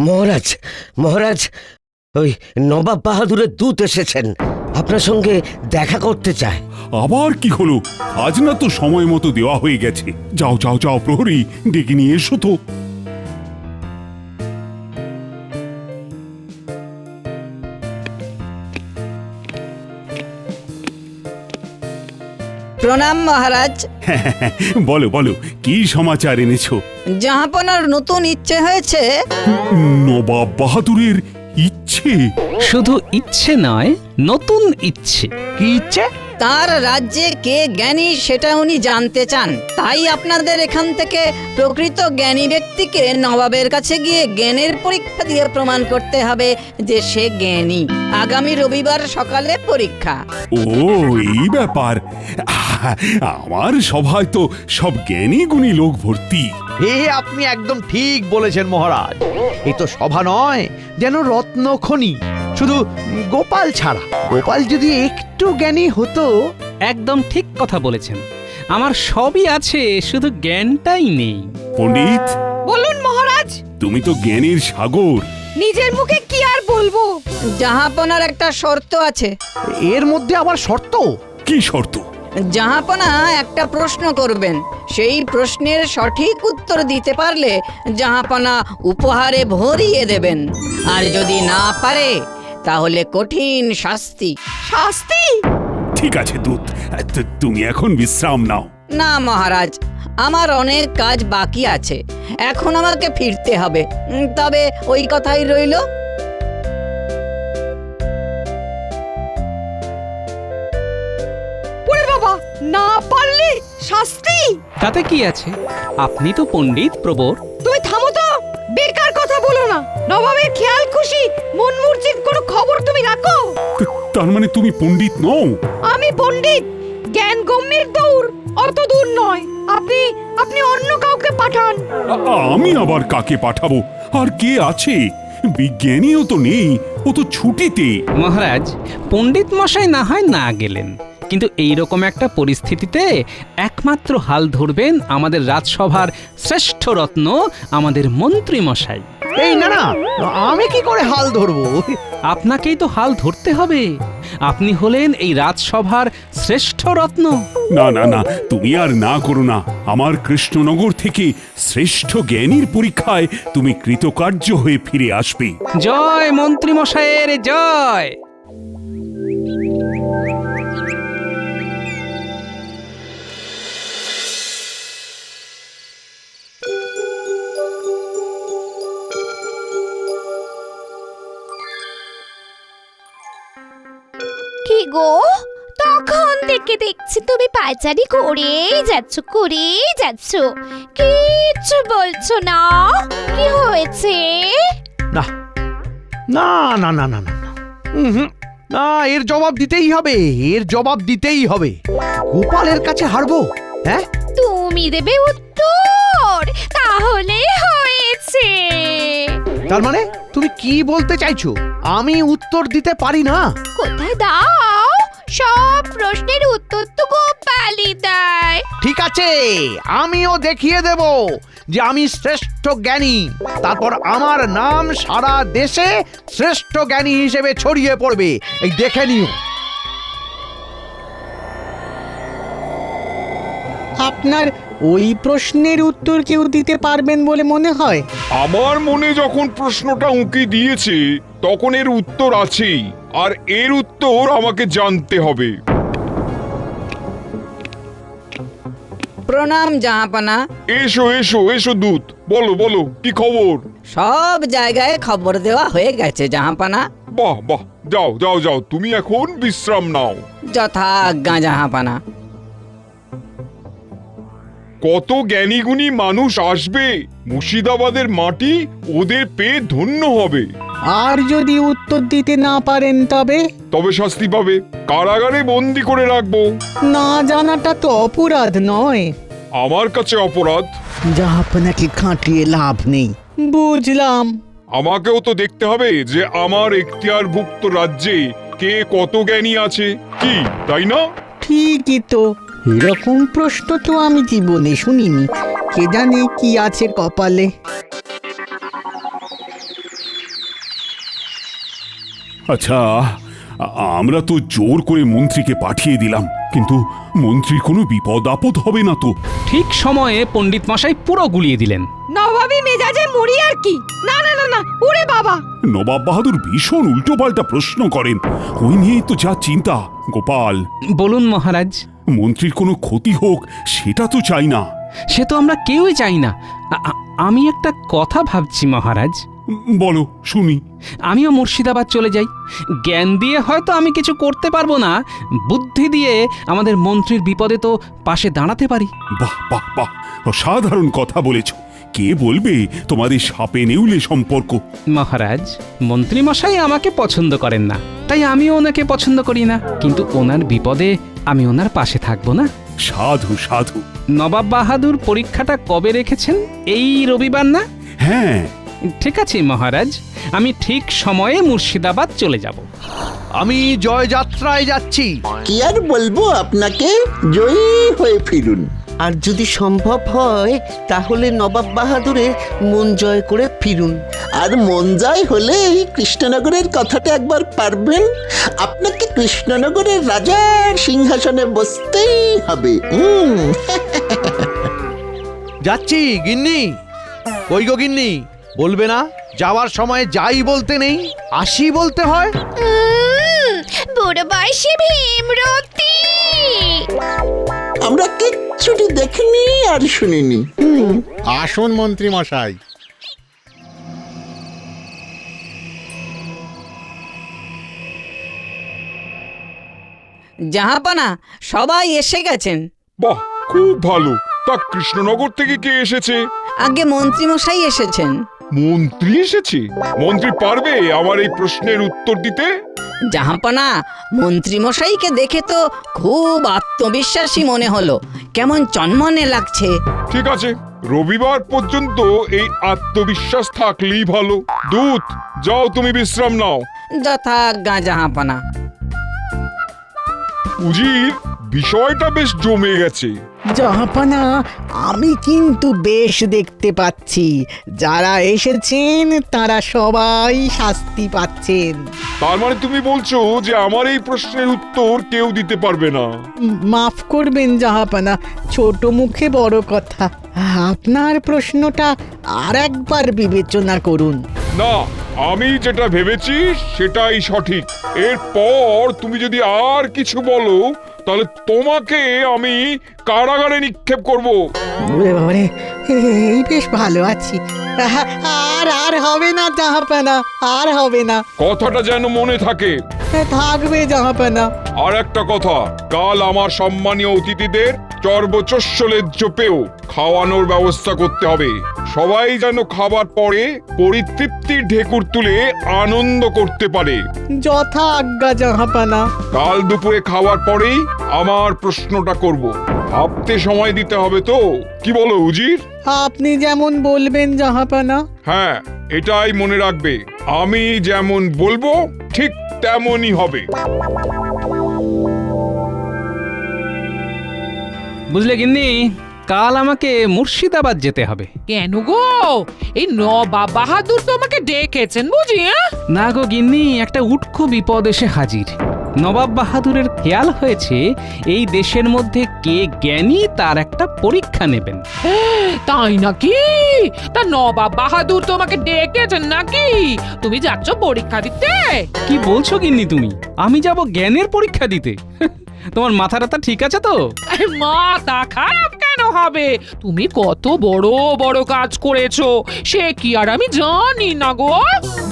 মহারাজ মহারাজ, ওই নবাব বাহাদুরের দূত এসেছেন, আপনার সঙ্গে দেখা করতে চায়। আবার কি হলো? আজ না তো সময় মতো দেওয়া হয়ে গেছে। যাও যাও যাও, প্রহরী ডেকে নিয়ে এসো তো। প্রণাম মহারাজ। বলো বলো, কি সমাচার এনেছো? জাহাপনার নতুন ইচ্ছে হয়েছে। নবাব বাহাদুরের ইচ্ছে? শুধু ইচ্ছে নয়, নতুন ইচ্ছে। কি ইচ্ছে? তার রাজ্যে কে জ্ঞানী সেটা উনি জানতে চান। তাই আপনাদের এখান থেকে প্রকৃত জ্ঞানী ব্যক্তিকে নবাবের কাছে গিয়ে জ্ঞানের পরীক্ষা দিয়ে প্রমাণ করতে হবে যে সে জ্ঞানী। আগামী রবিবার সকালে পরীক্ষা। ও, এই ব্যাপার। আমার সভায় তো সব জ্ঞানী গুণী লোক ভর্তি। আপনি একদম ঠিক বলেছেন মহারাজ। এ তো সভা নয়, যেন রত্নখনি। শুধু গোপাল ছাড়া। গোপাল যদি একটু জ্ঞানী হতো। একদম ঠিক কথা বলেছেন। আমার সবই আছে, শুধু জ্ঞানটাই নেই। পণ্ডিত, বলুন মহারাজ। তুমি তো জ্ঞানীর সাগর। নিজের মুখে কি আর বলবো? জাহাপনার একটা শর্ত আছে। এর মধ্যে আবার শর্ত? কি শর্ত? জাহাপনা একটা প্রশ্ন করবেন, সেই প্রশ্নের সঠিক উত্তর দিতে পারলে জাহাপনা উপহারে ভরিয়ে দেবেন, আর যদি না পারে তাহলে কঠিন শাস্তি। শাস্তি? ঠিক আছে দূত, তুমি এখন বিশ্রাম নাও। না মহারাজ, আমার অনেক কাজ বাকি আছে, এখন আমাকে ফিরতে হবে। তবে ওই কথাই রইল। ওরে বাবা, না পারলে শাস্তি? তাতে কি আছে? আপনি তো পণ্ডিত প্রবর। তুমি থামো তো, বেকার কথা বলো না। নবাবের খেয়াল খুশি মন মুর্জিত কোনো খবর তুমি রাখো? তার মানে তুমি পণ্ডিত নও? আমি পণ্ডিত, জ্ঞান গম্যের দৌড় অত দূর নয়। আপনি আপনি অন্য কাউকে পাঠান। আমি আবার কাকে পাঠাবো? আর কে আছে? বিজ্ঞানীও তো নেই, ও তো ছুটিতে। মহারাজ, পণ্ডিত মশাই না হয় না গেলেন, কিন্তু এইরকম একটা পরিস্থিতিতে একমাত্র হাল ধরবেন আমাদের রাজসভার শ্রেষ্ঠ রত্ন, আমাদের মন্ত্রী মশাই। এই না না, আমি কি করে হাল ধরবো? আপনাকেই তো হাল ধরতে হবে। আপনি হলেন এই রাজসভার শ্রেষ্ঠ রত্ন। না না না, তুমি আর না করো না। আমার কৃষ্ণনগর থেকে শ্রেষ্ঠ জ্ঞানীর পরীক্ষায় তুমি কৃতকার্য হয়ে ফিরে আসবে। জয় মন্ত্রী মশাইয়ের জয়। কি গো, তখন থেকে দেখছি তুমি পায়চারি করেই যাচ্ছ, কিচ্ছু বলছো না। কি হয়েছে? না না না না না না না, এর জবাব দিতেই হবে, এর জবাব দিতেই হবে। গোপালের কাছে হারবো? হ্যাঁ, তুমি দেবে উত্তর, তাহলে হয়েছে। তার মানে তুমি কি বলতে চাইছো? আমি উত্তর দিতে পারি না? কোথায় দাও? সব প্রশ্নের উত্তর তো গোপালই দেয়। ঠিক আছে, আমিও দেখিয়ে দেব যে আমি শ্রেষ্ঠ জ্ঞানী। তারপর আমার নাম সারা দেশে শ্রেষ্ঠ জ্ঞানী হিসেবে ছড়িয়ে পড়বে। এই দেখে নিও। আপনার ওই প্রশ্নের উত্তর কেউ দিতে পারবেন বলে মনে হয়? আমার মনে যখন প্রশ্নটা উঁকি দিয়েছে তখন এর উত্তর আছেই, আর এর উত্তর আমাকে জানতে হবে। প্রণাম জাহাপনা। এসো এসো এসো দূত, বলো বলো, কি খবর? সব জায়গায় খবর দেওয়া হয়ে গেছে জাহাপনা। বাহ বাহ, যাও যাও যাও, তুমি এখন বিশ্রাম নাও। যথা আজ্ঞা জাহাপনা। কত জ্ঞানীগুণী মানুষ আসবে, মুর্শিদাবাদের মাটি ওদের পেয়ে ধন্য হবে। আর যদি উত্তর দিতে না পারেন তবে? তবে শাস্তি পাবে, কারাগারে বন্দি করে রাখবো। না জানাটা তো অপরাধ নয়। আমার কাছে অপরাধ। জাহাপনাকে খাটিয়ে লাভ নেই। বুঝলাম। আমাকেও তো দেখতে হবে যে আমার এখতিয়ারভুক্ত রাজ্যে কে কত জ্ঞানী আছে, কি তাই না? ঠিকই তো। এরকম প্রশ্ন তো আমি জীবনে শুনিনি। কে জানে কি আছে কপালে। আচ্ছা, আমরা তো জোর করে মন্ত্রীকে পাঠিয়ে দিলাম, কিন্তু মন্ত্রীর কোনো বিপদ আপদ হবে না তো? ঠিক সময়ে পণ্ডিত মশাই পুরো গুলিয়ে দিলেন। নবাবী মেজাজে মরি আর কি। না না না না, ওরে বাবা! নবাব বাহাদুর ভীষণ উল্টোপাল্টা প্রশ্ন করেন, ওই নিয়েই তো যা চিন্তা। গোপাল, বলুন মহারাজ। মন্ত্রীর কোনো ক্ষতি হোক সেটা তো চাই না। সে তো আমরা কেউই চাই না। আমি একটা কথা ভাবছি মহারাজ। বলো শুনি। আমিও মুর্শিদাবাদ চলে যাই। জ্ঞান দিয়ে হয়তো আমি কিছু করতে পারবো না, বুদ্ধি দিয়ে আমাদের মন্ত্রীর বিপদে তো পাশে দাঁড়াতে পারি। বাহ বাহ বাহ, অসাধারণ কথা বলেছ। কে বলবে তোমাদের সাপে নেউলে সম্পর্ক? মহারাজ, মন্ত্রী মশাই আমাকে পছন্দ করেন না, তাই আমিও ওনাকে পছন্দ করি না, কিন্তু ওনার বিপদে আমি ওনার পাশে থাকবো না? সাধু সাধু। নবাব বাহাদুর পরীক্ষাটা কবে রেখেছেন? এই রবিবার না? হ্যাঁ। ঠিক আছে মহারাজ, আমি ঠিক সময়ে মুর্শিদাবাদ চলে যাব। আমি জয়যাত্রায় যাচ্ছি। কি আর বলবো আপনাকে, জয়ী হয়ে ফিরুন। আর যদি সম্ভব হয় তাহলে নবাব বাহাদুরের মন জয় করে ফিরুন। আর মন জয় হলেই কৃষ্ণনগরের কথাটা একবার পারবেন। আপনাকে কৃষ্ণনগরের রাজার সিংহাসনে বসতেই হবে। যাচ্ছি গিন্নি। কই গো গিন্নি, বলবে না যাওয়ার সময় যাই বলতে নেই, আসি বলতে হয়? বুড়ো বয়সে ভীমরতি। আমরা কিচ্ছুটি দেখিনি আর শুনিনি। আসুন মন্ত্রী মশাই। জাহাপানা, সবাই এসে গেছেন। বাহ, খুব ভালো। তা কৃষ্ণনগর থেকে কে এসেছে? আগে মন্ত্রী মশাই এসেছেন। মন্ত্রী এসেছে? মন্ত্রী পারবে আমার এই প্রশ্নের উত্তর দিতে? জাহাপানা, মন্ত্রী মশাইকে দেখে তো খুব আত্মবিশ্বাসী মনে হলো, কেমন চনমনে লাগছে। ঠিক আছে, রবিবার পর্যন্ত এই আত্মবিশ্বাস থাকলেই ভালো। দূত, যাও তুমি বিশ্রাম নাও। যথাজ্ঞা জাহাপানা। উজির, বিষয়টা বেশ জমে গেছে। জাহাপানা, আমি কিন্তু বেশ দেখতে পাচ্ছি যারা এসেছেন তারা সবাই শাস্তি পাচ্ছেন। তার মানে তুমি বলছো যে আমার এই প্রশ্নের উত্তর কেউ দিতে পারবে না? মাফ করবেন জাহাপানা, ছোট মুখে বড় কথা। আপনার প্রশ্নটা আর একবার বিবেচনা করুন। না, আমি যেটা ভেবেছি সেটাই সঠিক। এরপর তুমি যদি আর কিছু বলো তাহলে তোমাকে আমি কারাগারে নিক্ষেপ করব। ওরে বাবারে, এই বেশ ভালো আছি। আর আর হবে না জাহাপানা, আর হবে না। কথাটা যেন মনে থাকে। থাকবে জাহাপানা। আর একটা কথা, কাল আমার সম্মানীয় অতিথিদের চর্বচস্বলেজ্জ পেও খাওয়ানোর ব্যবস্থা করতে হবে। সবাই যেন খাবার পরে পরিতৃপ্তির ঢেকুর তুলে আনন্দ করতে পারে। যথা আজ্ঞা জাহাপানা। কাল দুপুরে খাওয়ার পরেই আমার প্রশ্নটা করব। ভাবতে সময় দিতে হবে তো, কি বলো উজির? আপনি যেমন বলবেন জাহাপানা। হ্যাঁ, এটাই মনে রাখবে, আমি যেমন বলবো ঠিক তেমনই হবে। বুঝলে গিন্নি, কাল আমাকে মুর্শিদাবাদ যেতে হবে। কেন গো? এই নবাব বাহাদুর তোমাকে ডেকেছেন বুঝি? না গো গিন্নি, একটা উটকো বিপদ এসে হাজির। নবাব বাহাদুরের খেয়াল হয়েছে এই দেশের মধ্যে কে জ্ঞানী তার একটা পরীক্ষা নেবেন। তাই নাকি? তা নবাব বাহাদুর তোমাকে ডেকেছেন নাকি? তুমি যাচ্ছ পরীক্ষা দিতে? কি বলছো গিন্নি তুমি? আমি যাব জ্ঞানের পরীক্ষা দিতে? তোমার মাথাটা ঠিক আছে তো? মাথা খারাপ কেন হবে? তুমি কত বড় বড় কাজ করেছো, সে কি আর আমি জানি না গো?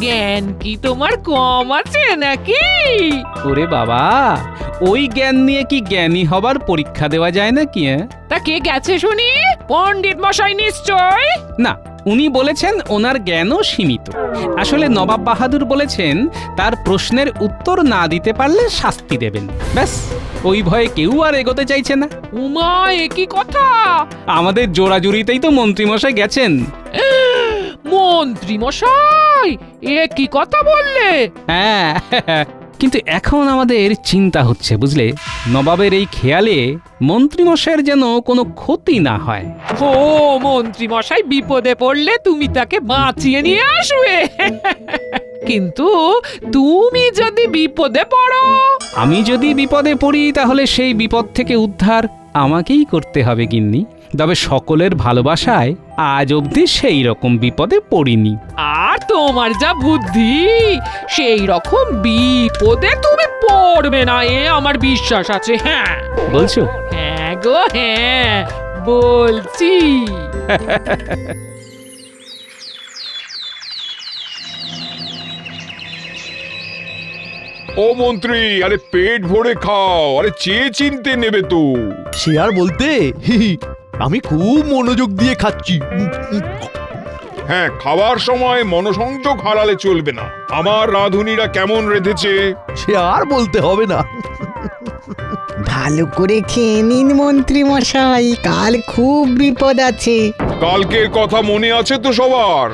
জ্ঞান কি তোমার কম আছে নাকি? ওরে বাবা, ওই জ্ঞান নিয়ে কি জ্ঞানী হবার পরীক্ষা দেওয়া যায় নাকি? তা কে গেছে শুনি? পণ্ডিত মশাই নিশ্চয়। না, উনি বলেছেন ওনার জ্ঞানও সীমিত। আসলে নবাব বাহাদুর বলেছেন তার প্রশ্নের উত্তর না দিতে পারলে শাস্তি দেবেন। ব্যাস, ওই ভয়ে কেউ আর এগোতে চাইছে না। উমা, এ কি কথা? আমাদের জোড়াজুড়িতেই তো মন্ত্রীমশাই গেছেন। মন্ত্রী মশাই, এ কি কথা বললে? হ্যাঁ, কিন্তু এখন আমাদের চিন্তা হচ্ছে বুঝলে, নবাবের এই খেয়ালে মন্ত্রীমশাইয়ের যেন কোনো ক্ষতি না হয়। ও, মন্ত্রী মশাই বিপদে পড়লে তুমি তাকে বাঁচিয়ে নিয়ে আসবে। কিন্তু তুমি যদি বিপদে পড়ো, আমি যদি বিপদে পড়ি তাহলে সেই বিপদ থেকে উদ্ধার আমাকেই করতে হবে গিন্নি। তবে সকলের ভালোবাসায় আজ অবধি সেই রকম বিপদে পড়িনি। আর তোমার যা বুদ্ধি, সেই রকম বিপদে তুমি পড়বে না, এ আমার বিশ্বাস আছে। হ্যাঁ বলছো? হ্যাঁ গো হ্যাঁ, বলছি। ও মন্ত্রী, আরে পেট ভরে খাও, আরে চেয়ে চিনতে নেবে তো। সে আর বলতে, আমি খুব মনোযোগ দিয়ে খাচ্ছি। হ্যাঁ, খাবার সময় মনোসংযোগ হারালে চলবে না। আমার রাঁধুনিরা কেমন রেঁধেছে। সে আর বলতে হবে না। ভালো করে খেয়ে নিন মন্ত্রী মশাই, কাল খুব বিপদ আছে। কালকের কথা মনে আছে তো সবার?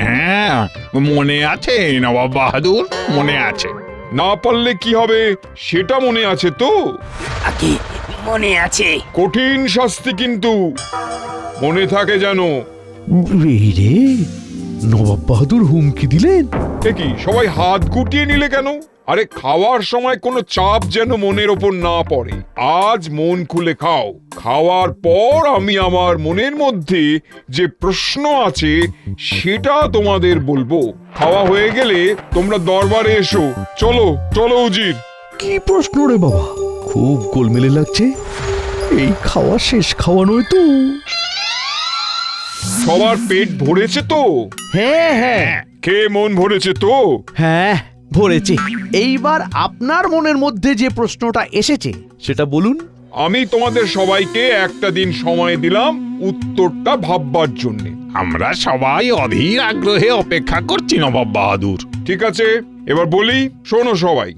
হ্যাঁ, মনে আছে নবাব বাহাদুর, মনে আছে। না পারলে কি হবে সেটা মনে আছে তো? মনে আছে। কঠিন শাস্তি কিন্তু মনে থাকে যেন। রে, নবাব বাহাদুর হুমকি দিলেন। কি সবাই হাত গুটিয়ে নিলে কেন? আরে খাওয়ার সময় কোনো চাপ যেন মনের ওপর না পড়ে। আজ মন খুলে খাও, খাওয়ার পর আমি আমার মনের মধ্যে যে প্রশ্ন আছে সেটা তোমাদের বলবো। খাওয়া হয়ে গেলে তোমরা দরবারে এসো। চলো চলো উজির। কি প্রশ্ন রে বাবা, খুব গোলমেলে লাগছে। এই খাওয়া শেষ খাওয়া নয় তো? সবার পেট ভরেছে তো? হ্যাঁ হ্যাঁ খেয়ে মন ভরেছে তো? হ্যাঁ, ভরেছে। এইবার আপনার মনের মধ্যে যে প্রশ্নটা এসেছে সেটা বলুন। আমি তোমাদের সবাইকে একটা দিন সময় দিলাম উত্তরটা ভাববার জন্য। আমরা সবাই অধীর আগ্রহে অপেক্ষা করছি নবাব বাহাদুর। ঠিক আছে, এবার বলি, শোনো সবাই।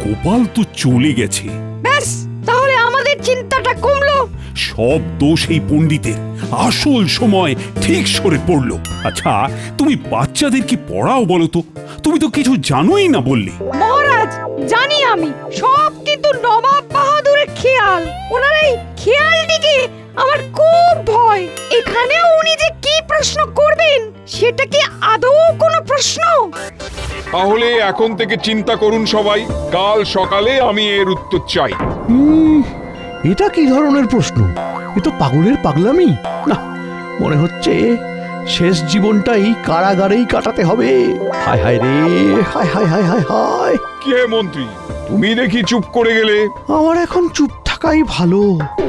গোপাল তো চলে গেছে, ব্যাস, তাহলে আমাদের চিন্তাটা কমলো। সব দোষ এই পণ্ডিতের। আসল সময় ঠিক সরে পড়লো। আচ্ছা, তুমি বাচ্চাদের কি পড়াও বলো তো? তুমি তো কিছু জানোই না বললে। মহারাজ, জানি আমি সব, কিন্তু নবাব বাহাদুরের খেয়াল, ওনার এই খেয়ালটিকে আমার খুব ভয়। এখানেও উনি যে কি প্রশ্ন করবেন সেটা কি আদৌ কোনো প্রশ্ন? তাহলে এখন থেকে চিন্তা করুন সবাই, কাল সকালে আমি এর উত্তর চাই। এটা কি ধরনের প্রশ্ন? এ তো পাগলের পাগলামি। না, মনে হচ্ছে শেষ জীবনটাই কারাগারেই কাটাতে হবে। হায় হায় রে, হায় হায় হায় হায় হায়। কে মন্ত্রী, তুমি দেখি চুপ করে গেলে। আমার এখন চুপ থাকাই ভালো।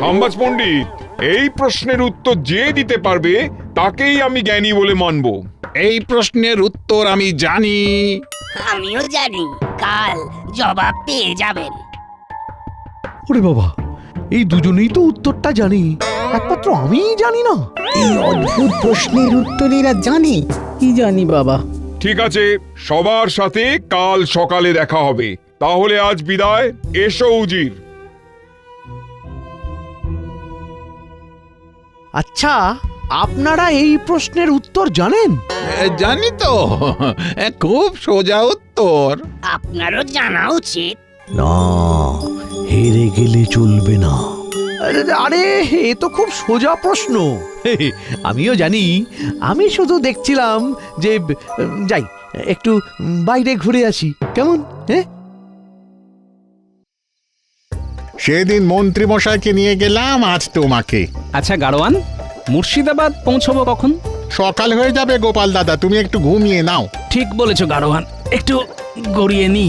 হাম্বাজ পণ্ডিত, এই প্রশ্নের উত্তর যে দিতে পারবে তাকেই আমি জ্ঞানী বলে মানব। এই প্রশ্নের উত্তর আমি জানি। আমিও জানি, কাল জবাব পেয়ে যাবেন। ওরে বাবা, এই দুজনেই তো উত্তরটা জানি, একমাত্র আমিই জানি না। এই অদ্ভুত প্রশ্নের উত্তর এরা জানে। কি জানি বাবা। ঠিক আছে, সবার সাথে কাল সকালে দেখা হবে। তাহলে আজ বিদায়। এসো উজির। আচ্ছা, আপনারা এই প্রশ্নের উত্তর জানেন? জানি তো, খুব সোজা উত্তর। আপনারও জানা উচিত। না, হেরে গেলে চলবে না। আরে, এ তো খুব সোজা প্রশ্ন। আমিও জানি, আমি শুধু দেখছিলাম যে যাই একটু বাইরে ঘুরে আসি, কেমন? হ্যাঁ, সেদিন মন্ত্রী মশাইকে নিয়ে গেলাম, আজ তোমাকে। আচ্ছা গাড়োয়ান, মুর্শিদাবাদ পৌঁছবো কখন? সকাল হয়ে যাবে গোপাল দাদা, তুমি একটু ঘুমিয়ে নাও। ঠিক বলেছো গাড়োয়ান, একটু গড়িয়ে নি।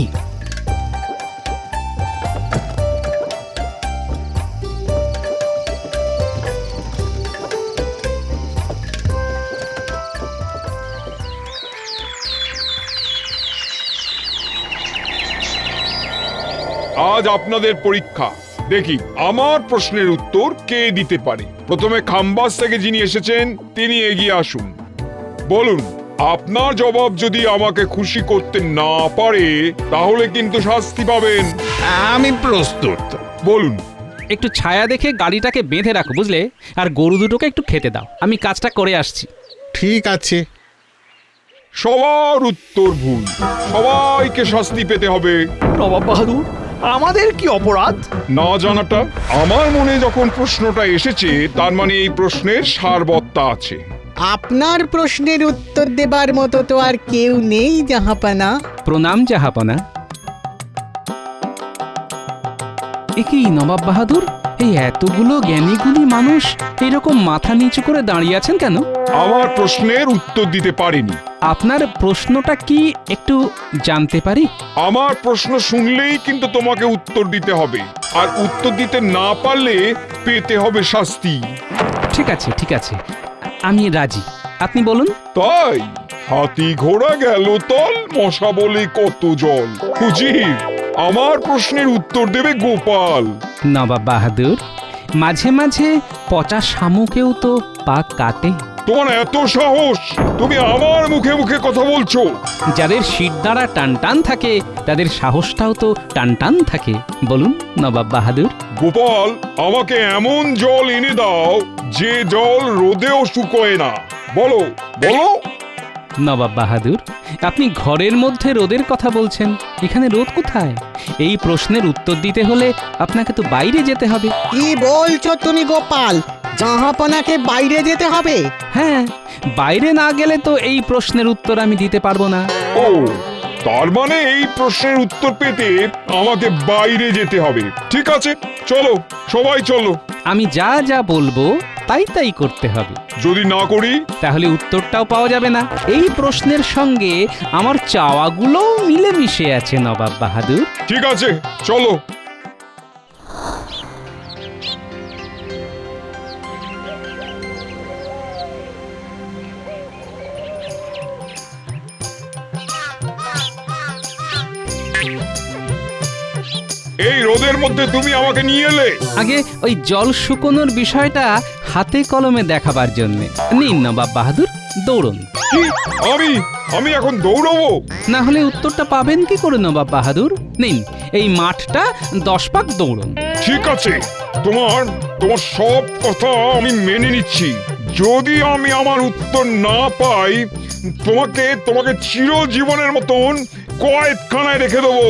আজ আপনাদের পরীক্ষা, দেখি আমার প্রশ্নের উত্তর কে দিতে পারে। প্রথমে খাম্বাস থেকে যিনি এসেছেন তিনি এগিয়ে আসুন। বলুন, আপনার জবাব যদি আমাকে খুশি করতে না পারে তাহলে কিন্তু শাস্তি পাবেন। আমি প্রস্তুত। বলুন। একটু ছায়া দেখে গাড়িটাকে বেঁধে রাখো, বুঝলে? আর গরু দুটোকে একটু খেতে দাও, আমি কাজটা করে আসছি। ঠিক আছে। সবার উত্তর ভুল, সবাইকে শাস্তি পেতে হবে। নবাব বাহাদুর, আমাদের কি অপরাধ? না জানাটা? আমার মনে যখন প্রশ্নটা এসেছে তার মানে এই প্রশ্নের সারবত্তা আছে। আপনার প্রশ্নের উত্তর দেবার মতো তো আর কেউ নেই জাহাপানা। প্রণাম জাহাপনা। এ কি নবাব বাহাদুর, এই এতগুলো জ্ঞানীগুণী মানুষ এরকম মাথা নিচু করে দাঁড়িয়ে আছেন কেন? আমার প্রশ্নের উত্তর দিতে পারিনি। আপনার প্রশ্নটা কি একটু জানতে পারি? আমার প্রশ্ন শুনলেই কিন্তু তোমাকে উত্তর দিতে হবে, আর উত্তর দিতে না পারলে পেতে হবে শাস্তি। ঠিক আছে ঠিক আছে, আমি রাজি, আপনি বলুন। তাই হাতি ঘোড়া গেল তল, মশা বলে কত জল। হুজির, আমার প্রশ্নের উত্তর দেবে গোপাল। নবাব বাহাদুর, মাঝে মাঝে পচা শামুকেও তো পা কাটে। তোমার এত সাহস, তুমি আমার মুখে মুখে কথা বলছো? যাদের শিরদাঁড়া টানটান থাকে তাদের সাহসটাও তো টানটান থাকে। বলুন নবাব বাহাদুর। গোপাল, আমাকে এমন জল এনে দাও যে জল রোদেও শুকোয় না। বলো বলো। নবাব বাহাদুর, আপনি ঘরের মধ্যে রোদের কথা বলছেন, এখানে রোদ কোথায়? এই প্রশ্নের উত্তর দিতে হলে আপনাকে তো বাইরে যেতে হবে। কি বলছো তুমি গোপাল? জাহাপানাকে বাইরে যেতে হবে? হ্যাঁ, বাইরে না গেলে তো এই প্রশ্নের উত্তর আমি দিতে পারবো না। ও, তার মানে এই প্রশ্নের উত্তর পেতে আমাকে বাইরে যেতে হবে। ঠিক আছে, চলো, সবাই চলো। আমি যা যা বলবো তাই তাই করতে হবে। যদি না করি? তাহলে উত্তরটাও পাওয়া যাবে না। এই প্রশ্নের সঙ্গে আমার চাওয়াগুলো মিলেমিশে আছে নবাব বাহাদুর। ঠিক আছে, চলো। এই রোদের মধ্যে তুমি আমাকে নিয়ে এলে? আগে ওই জল শুকোনোর বিষয়টা হাতে কলমে দেখাবার জন্য। নিন নবাব বাহাদুর, দৌড়ুন। কি? আমি এখন দৌড়বো? না হলে উত্তরটা পাবেন কি করে নবাব বাহাদুর? নিন, এই মাঠটা 10 পাক দৌড়ুন। ঠিক আছে, তোমার সব কথা আমি মেনে নিচ্ছি। যদি আমি আমার উত্তর না পাই, তোমাকে চিরজীবনের মতন কয়েদখানায় রেখে দেবো।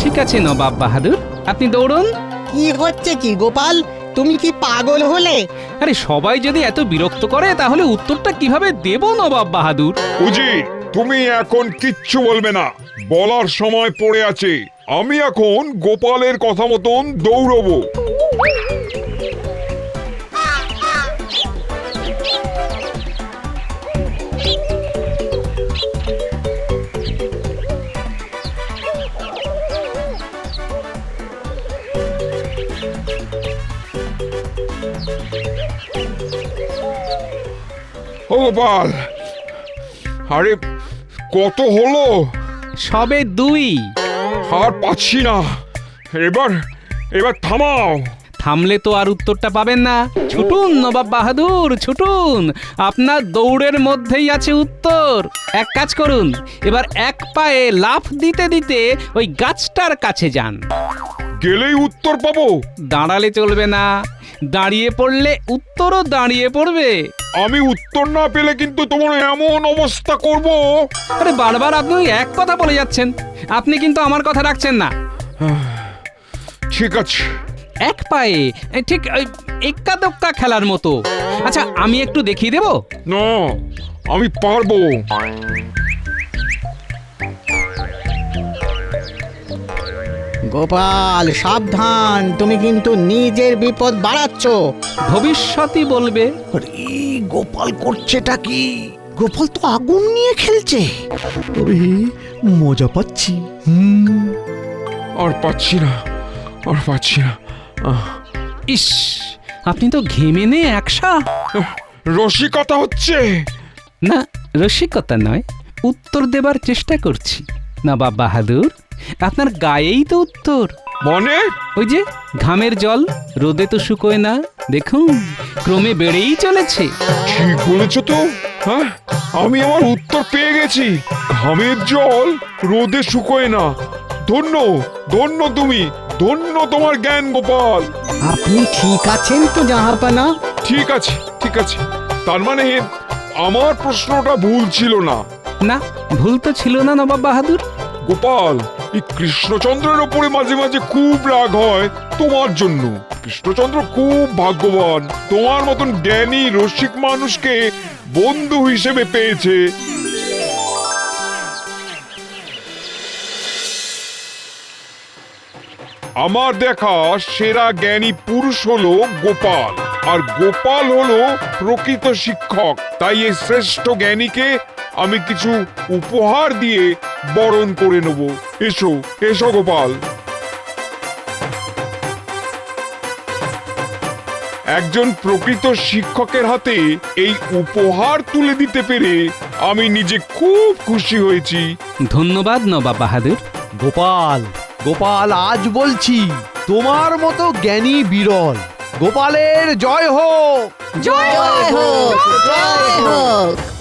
ঠিক আছে নবাব বাহাদুর, আপনি দৌড়ুন। কি হচ্ছে কি গোপাল, তুমি কি পাগল হলে? আরে সবাই যদি এত বিরক্ত করে তাহলে উত্তরটা কিভাবে দেব নবাব বাহাদুর? উজির, তুমি এখন কিচ্ছু বলবে না, বলার সময় পড়ে আছে। আমি এখন গোপালের কথা মতন দৌড়বো। ও গোপাল, আরে কত হলো? সবে 2। আর পাচ্ছি না, এবার থামাও। থামলে তো আর উত্তরটা পাবেন না। ছুটুন নবাব বাহাদুর, ছুটুন, আপনার দৌড়ের মধ্যেই আছে উত্তর। এক কাজ করুন, এবার এক পায়ে লাফ দিতে দিতে ওই গাছটার কাছে যান। গেলেই উত্তর পাবো? দাঁড়ালে চলবে না, দাঁড়িয়ে পড়লে উত্তরও দাঁড়িয়ে পড়বে। আমি উত্তর না পেলে কিন্তু তোমার এমন অবস্থা করব। আরে বারবার আপনি ওই এক কথা বলে যাচ্ছেন, আপনি কিন্তু আমার কথা রাখছেন না। ঠিক আছে। এক পায়ে, ঠিক এক্কা দোক্কা খেলার মতো। আচ্ছা, আমি একটু দেখিয়ে দেব? না, আমি পারবো। গোপাল সাবধান, তুমি কিন্তু নিজের বিপদ বাড়াচ্ছ। ভবিষ্যতই বলবে। গোপাল করছেটা কি? গোপাল তো আগুন নিয়ে খেলছে। তবে মজা পাচ্ছি। আর পাচ্ছি না। ইস, আপনি তো ঘেমে নে একসা। রসিকতা হচ্ছে না, রসিকতা নয়, উত্তর দেবার চেষ্টা করছি। নবাব বাহাদুর, আপনার গায়েই তো উত্তর। মানে? ওই যে ঘামের জল রোদে তো শুকোয় না, দেখুন ক্রমে বেড়েই চলেছে। ঠিক বলেছ তো। হ্যাঁ, আমি আমার উত্তর পেয়ে গেছি। ঘামের জল রোদে শুকোয় না। ধন্য তুমি, ধন্য তোমার জ্ঞান গোপাল। আপনি ঠিক আছেন তো জাহাপানা? ঠিক আছে। তার মানে আমার প্রশ্নটা ভুল ছিল না? না, ভুল তো ছিল না নবাব বাহাদুর। গোপাল, এই কৃষ্ণচন্দ্রের ওপরে মাঝে মাঝে খুব রাগ হয় তোমার জন্য। কৃষ্ণচন্দ্র খুব ভাগ্যবান, তোমার মতন জ্ঞানী রসিক মানুষকে বন্ধু হিসেবে পেয়েছে। আমার দেখা সেরা জ্ঞানী পুরুষ হলো গোপাল, আর গোপাল হলো প্রকৃত শিক্ষক। তাই এই শ্রেষ্ঠ জ্ঞানীকে আমি কিছু উপহার দিয়ে বরণ করে নেব। এসো এসো গোপাল। একজন প্রকৃত শিক্ষকের হাতে এই উপহার তুলে দিতে পেরে আমি নিজে খুব খুশি হয়েছি। ধন্যবাদ নবাব বাহাদুর। গোপাল, গোপাল, আজ বলছি তোমার মতো জ্ঞানী বিরল। গোপালের জয় হোক। জয় জয় হোক, জয় হোক।